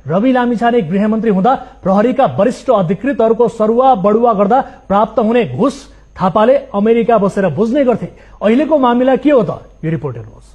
रवि लामिछाने गृहमन्त्री हुँदा प्रहरीका वरिष्ठ अधिकृतहरूको सरुवा बढुवा गर्दा प्राप्त हुने घुस थापाले अमेरिका बसेर बुझ्ने गर्थे। अहिलेको मामिला के हो त? यो रिपोर्ट हेर्नुहोस्।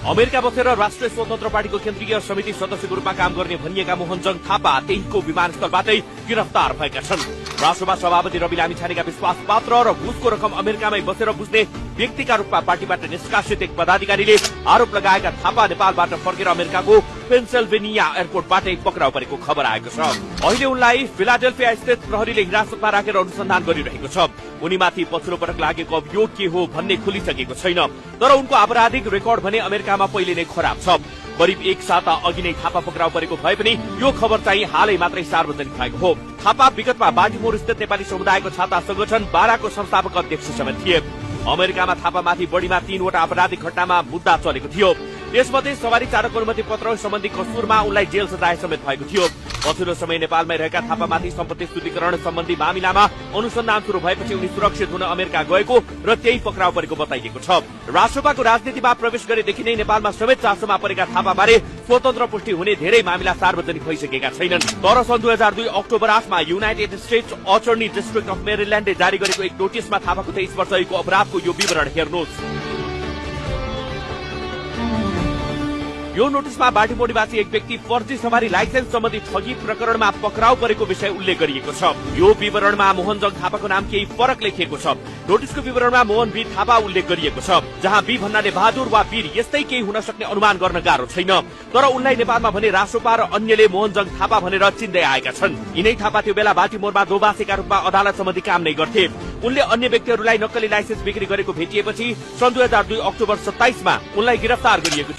अमेरिका बसेर राष्ट्रिय स्वतन्त्र पार्टीको केन्द्रीय समिति सदस्यको रूपमा काम गर्ने भनिएका मोहनजङ थापा त्यहीको विमानस्थलबाटै गिरफ्तार भएका छन्। राष्ट्रसभा सभापति रवि लामिछानेका विश्वासपात्र र घुसको रकम अमेरिकामै बसेर बुझ्ने व्यक्तिका रूपमा पार्टीबाट निष्कासित एक पदाधिकारीले आरोप लगाएका थापा नेपालबाट फर्केर अमेरिकाको पेन्सिल्भेनिया एयरपोर्टबाटै पक्राउ परेको खबर आएको छ। अहिले उनलाई फिलाडेल्फिया स्थित प्रहरीले हिरासतमा राखेर अनुसन्धान गरिरहेको छ। उनीमाथि पछिल्लो पटक लागेको अभियोग के हो भन्ने खुलिसकेको छैन, तर उनको आपराधिक रेकर्ड भने अमेरिकामा पहिले नै खराब छ। करिब एक साता अघि नै थापा पक्राउ परेको भए पनि यो खबर चाहिँ हालै मात्रै सार्वजनिक भएको हो। थापा विगतमा बाल्टिमोर स्थित नेपाली समुदायको छाता संगठन बाराको संस्थापक अध्यक्ष समेत थिए। अमेरिकामा थापामाथि बढीमा 3 वटा आपराधिक घटनामा मुद्दा चलेको थियो। यसमध्ये सवारी चालक अनुमति पत्र सम्बन्धी कसुरमा उनलाई जेल सजाय समेत भएको थियो। पछिल्लो समय नेपालमै रहेका थापामाथि सम्पत्ति शुद्धिकरण सम्बन्धी मामिलामा अनुसन्धान शुरू भएपछि उनी सुरक्षित हुन अमेरिका गएको र त्यही पक्राउ परेको बताइएको छ। राष्ट्रसभाको राजनीतिमा प्रवेश गरेदेखि नै नेपालमा समेत चासोमा परेका थापाबारे स्वतन्त्र पुष्टि हुने धेरै मामिला सार्वजनिक भइसकेका छैनन्। तर सन् 2002 अक्टोबर 8 मा United States attorney district of मेरील्यान्डले जारी गरेको एक नोटिसमा थापाको 23 वर्ष अघिको अपराधको यो विवरण हेर्नुहोस्। यो नोटिसमा बाल्टिमोर निवासी एक व्यक्ति फर्जी सवारी लाइसेन्स सम्बन्धी ठगी प्रकरणमा पक्राउ परेको विषय उल्लेख गरिएको छ। यो विवरणमा मोहनजङ थापाको नाम केही फरक लेखिएको छ। नोटिसको विवरणमा मोहन बी थापा उल्लेख गरिएको छ, जहाँ बी भन्नाले बहादुर वा वीर यस्तै केही हुन सक्ने अनुमान गर्न गाह्रो छैन। तर उनलाई नेपालमा भने रासोपा र अन्यले मोहनजङ थापा भनेर चिन्दै आएका छन्। यिनै थापा त्यो बेला बाल्टिमोरमा दोबासेका रूपमा अदालत सम्बन्धी काम नै गर्थे। उनले अन्य व्यक्तिहरूलाई नक्कली लाइसेन्स बिक्री गरेको भेटिएपछि सन् 2002 अक्टोबर 27 मा उनलाई गिरफ्तार गरिएको थियो।